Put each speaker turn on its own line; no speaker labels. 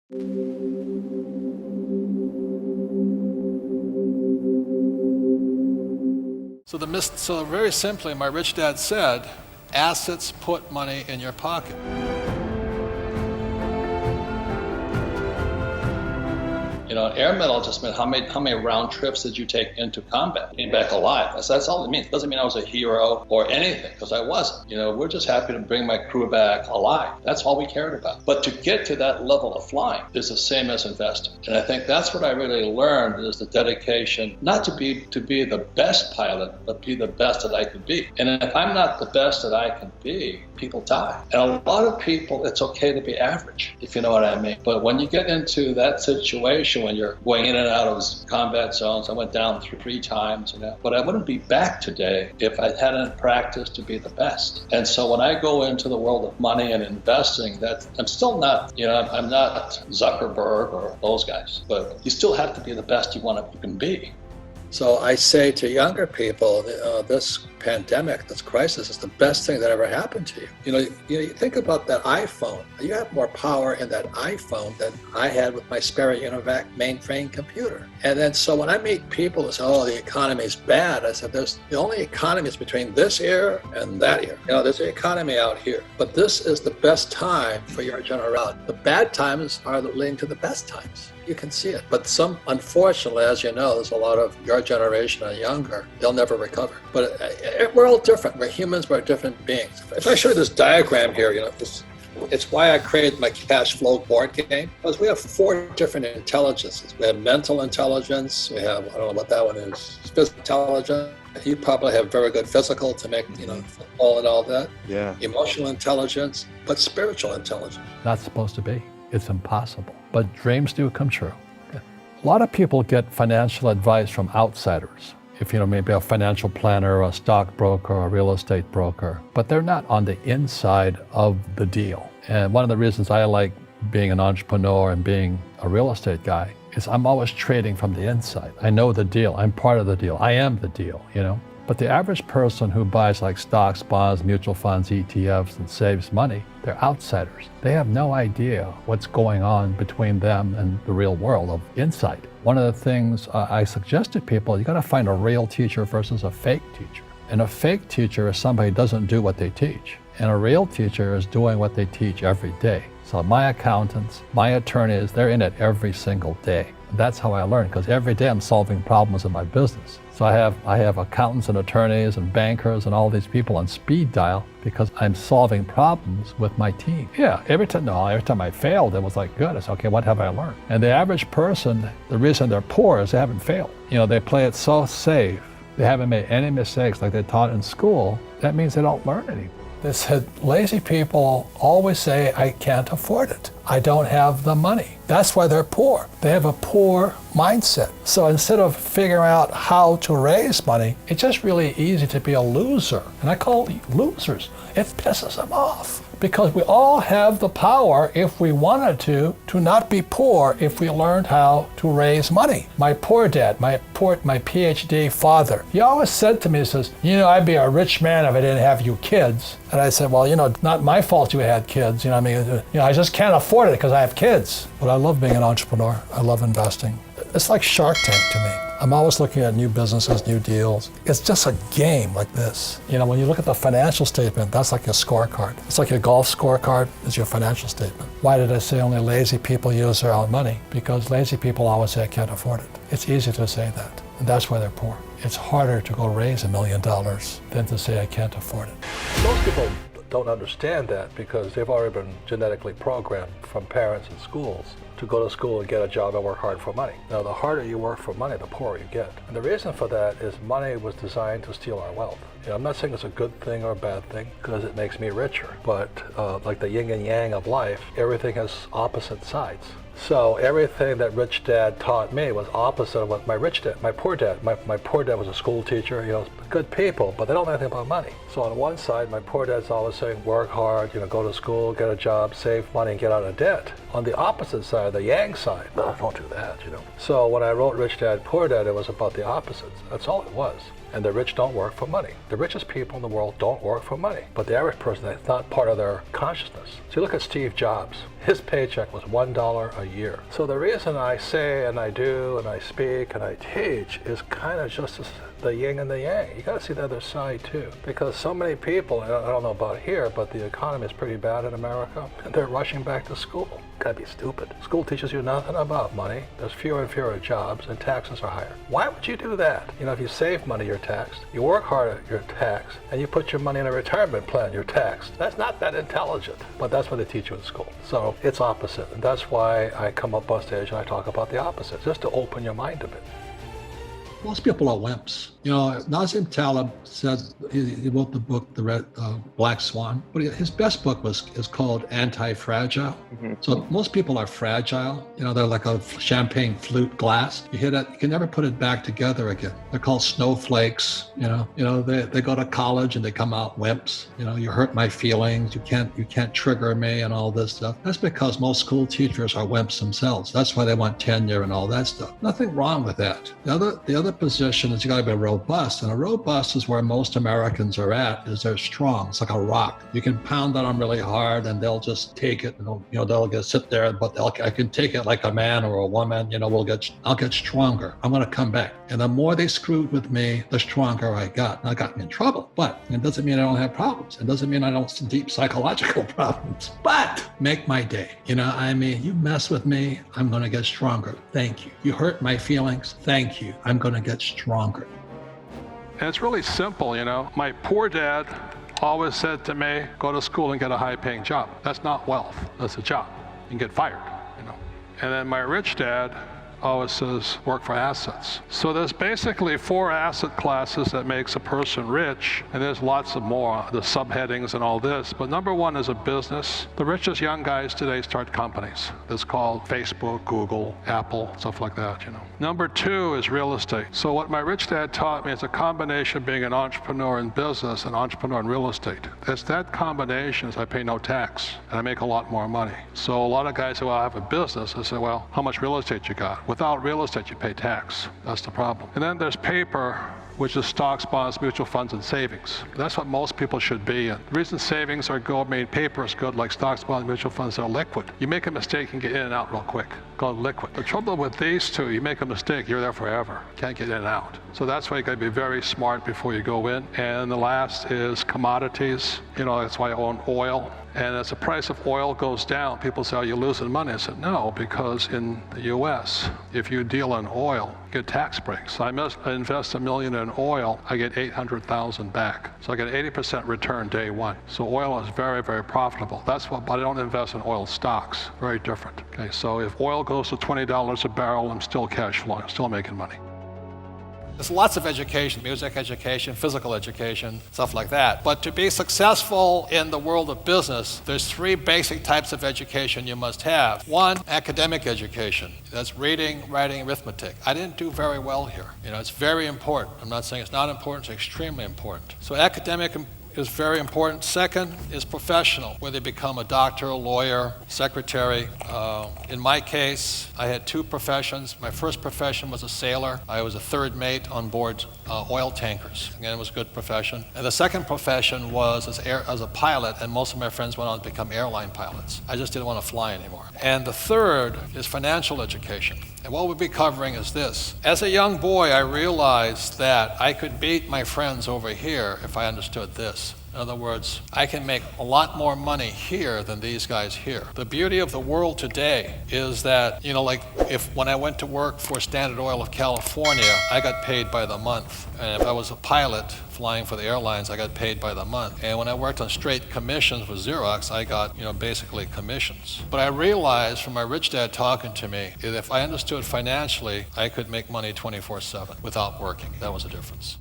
So very simply, my rich dad said, assets put money in your pocket.
Air medal just meant how many round trips did you take into combat? Came back alive. That's all it means. It doesn't mean I was a hero or anything, because I wasn't. We're just happy to bring my crew back alive. That's all we cared about. But to get to that level of flying is the same as investing. And I think that's what I really learned, is the dedication, not to be the best pilot, but be the best that I could be. And if I'm not the best that I can be, people die. And a lot of people, it's okay to be average, if you know what I mean. But when you get into that situation, when you're going in and out of combat zones, I went down 3 times, but I wouldn't be back today if I hadn't practiced to be the best. And so when I go into the world of money and investing, I'm still not, I'm not Zuckerberg or those guys, but you still have to be the best you can be.
So I say to younger people, this pandemic, this crisis is the best thing that ever happened to you. You think about that iPhone. You have more power in that iPhone than I had with my Sperry Univac mainframe computer. And then so when I meet people who say, oh, the economy is bad, I said, the only economy is between this ear and that ear. There's an economy out here. But this is the best time for your generality. The bad times are leading to the best times. You can see it. But unfortunately, as you know, there's a lot of your generation and younger, they'll never recover. But we're all different. We're humans, we're different beings. If I show you this diagram here, it's why I created my cash flow board game, because we have 4 different intelligences. We have mental intelligence, we have, I don't know what that one is, physical intelligence. You probably have very good physical to make, football and all that.
Yeah.
Emotional intelligence, but spiritual intelligence.
Not supposed to be. It's impossible. But dreams do come true. Okay. A lot of people get financial advice from outsiders. If maybe a financial planner, a stockbroker, a real estate broker, but they're not on the inside of the deal. And one of the reasons I like being an entrepreneur and being a real estate guy is I'm always trading from the inside. I know the deal. I'm part of the deal. I am the deal, But the average person who buys like stocks, bonds, mutual funds, ETFs, and saves money, they're outsiders. They have no idea what's going on between them and the real world of insight. One of the things I suggest to people, you gotta find a real teacher versus a fake teacher. And a fake teacher is somebody who doesn't do what they teach. And a real teacher is doing what they teach every day. So my accountants, my attorneys, they're in it every single day. And that's how I learn, because every day I'm solving problems in my business. So I have accountants and attorneys and bankers and all these people on speed dial because I'm solving problems with my team. Yeah, every time I failed, it was like, good. I said, okay, what have I learned? And the average person, the reason they're poor is they haven't failed. They play it so safe. They haven't made any mistakes like they taught in school. That means they don't learn anything. They said, lazy people always say, I can't afford it. I don't have the money. That's why they're poor. They have a poor mindset. So instead of figuring out how to raise money, it's just really easy to be a loser. And I call it losers. It pisses them off. Because we all have the power, if we wanted to not be poor if we learned how to raise money. My poor dad, my PhD father, he always said to me, he says, I'd be a rich man if I didn't have you kids. And I said, well, not my fault you had kids. I just can't afford it because I have kids. But I love being an entrepreneur. I love investing. It's like Shark Tank to me. I'm always looking at new businesses, new deals. It's just a game like this. When you look at the financial statement, that's like your scorecard. It's like your golf scorecard is your financial statement. Why did I say only lazy people use their own money? Because lazy people always say, I can't afford it. It's easy to say that, and that's why they're poor. It's harder to go raise $1 million than to say, I can't afford it.
Most people don't understand that because they've already been genetically programmed from parents and schools to go to school and get a job and work hard for money. Now, the harder you work for money, the poorer you get. And the reason for that is money was designed to steal our wealth. I'm not saying it's a good thing or a bad thing because it makes me richer, but like the yin and yang of life, everything has opposite sides. So everything that Rich Dad taught me was opposite of what my poor dad was a school teacher, good people, but they don't know anything about money. So on one side, my poor dad's always saying, work hard, go to school, get a job, save money, and get out of debt. On the opposite side, the yang side, no, don't do that, So when I wrote Rich Dad, Poor Dad, it was about the opposites. That's all it was. And the rich don't work for money. The richest people in the world don't work for money. But the average person, that's not part of their consciousness. So you look at Steve Jobs. His paycheck was $1 a year. So the reason I say and I do and I speak and I teach is kind of just the yin and the yang. You got to see the other side too, because so many people, I don't know about here, but the economy is pretty bad in America, and they're rushing back to school. Gotta be stupid. School teaches you nothing about money. There's fewer and fewer jobs, and taxes are higher. Why would you do that? If you save money, you're taxed. You work hard, you're taxed. And you put your money in a retirement plan, you're taxed. That's not that intelligent, but that's what they teach you in school. So it's opposite, and that's why I come up on stage and I talk about the opposite, just to open your mind a bit.
Most people are wimps. Nassim Taleb said he wrote the book, The Red Black Swan, but his best book is called Anti-Fragile. So most people are fragile. They're like a champagne flute glass. You hit it, you can never put it back together again. They're called snowflakes. They go to college and they come out wimps. You hurt my feelings. You can't trigger me and all this stuff. That's because most school teachers are wimps themselves. That's why they want tenure and all that stuff. Nothing wrong with that. The other position is you got to be robust, and a robust is where most Americans are at. Is they're strong. It's like a rock. You can pound on them really hard, and they'll just take it. And they'll just sit there, but I can take it like a man or a woman. I'll get stronger. I'm going to come back. And the more they screwed with me, the stronger I got. And I got me in trouble, but it doesn't mean I don't have problems. It doesn't mean I don't have deep psychological problems. But make my day. You mess with me, I'm going to get stronger. Thank you. You hurt my feelings. Thank you. I'm going to get stronger.
And it's really simple, My poor dad always said to me, go to school and get a high-paying job. That's not wealth. That's a job. You can get fired, And then my rich dad always says, work for assets. So there's basically 4 asset classes that makes a person rich, and there's lots of more, the subheadings and all this. But number 1 is a business. The richest young guys today start companies. It's called Facebook, Google, Apple, stuff like that, Number 2 is real estate. So what my rich dad taught me is a combination of being an entrepreneur in business and entrepreneur in real estate. It's that combination is I pay no tax, and I make a lot more money. So a lot of guys say, well, I have a business. I say, well, how much real estate you got? Without real estate, you pay tax. That's the problem. And then there's paper, which is stocks, bonds, mutual funds, and savings. That's what most people should be in. The reason savings are good, paper is good, like stocks, bonds, mutual funds, are liquid. You make a mistake and get in and out real quick. Called liquid. The trouble with these two, you make a mistake, you're there forever. Can't get in and out. So that's why you gotta be very smart before you go in. And the last is commodities. That's why I own oil. And as the price of oil goes down, people say, are you losing money? I said, no, because in the US, if you deal in oil, you get tax breaks. So I invest $1 million in oil, I get 800,000 back. So I get 80% return day 1. So oil is very, very profitable. That's what, but I don't invest in oil stocks. Very different. Okay, so if oil goes to $20 a barrel, I'm still cash flowing, I'm still making money.
There's lots of education, music education, physical education, stuff like that. But to be successful in the world of business, there's 3 basic types of education you must have. 1, academic education. That's reading, writing, arithmetic. I didn't do very well here. It's very important. I'm not saying it's not important, it's extremely important. So academic is very important. Second is professional, whether you become a doctor, a lawyer, secretary. In my case, I had 2 professions. My first profession was a sailor. I was a 3rd mate on board oil tankers. Again, it was a good profession. And the second profession was as a pilot, and most of my friends went on to become airline pilots. I just didn't want to fly anymore. And the third is financial education. And what we'll be covering is this. As a young boy, I realized that I could beat my friends over here if I understood this. In other words, I can make a lot more money here than these guys here. The beauty of the world today is that, when I went to work for Standard Oil of California, I got paid by the month. And if I was a pilot flying for the airlines, I got paid by the month. And when I worked on straight commissions with Xerox, I got, basically commissions. But I realized from my rich dad talking to me that if I understood financially, I could make money 24/7 without working. That was the difference.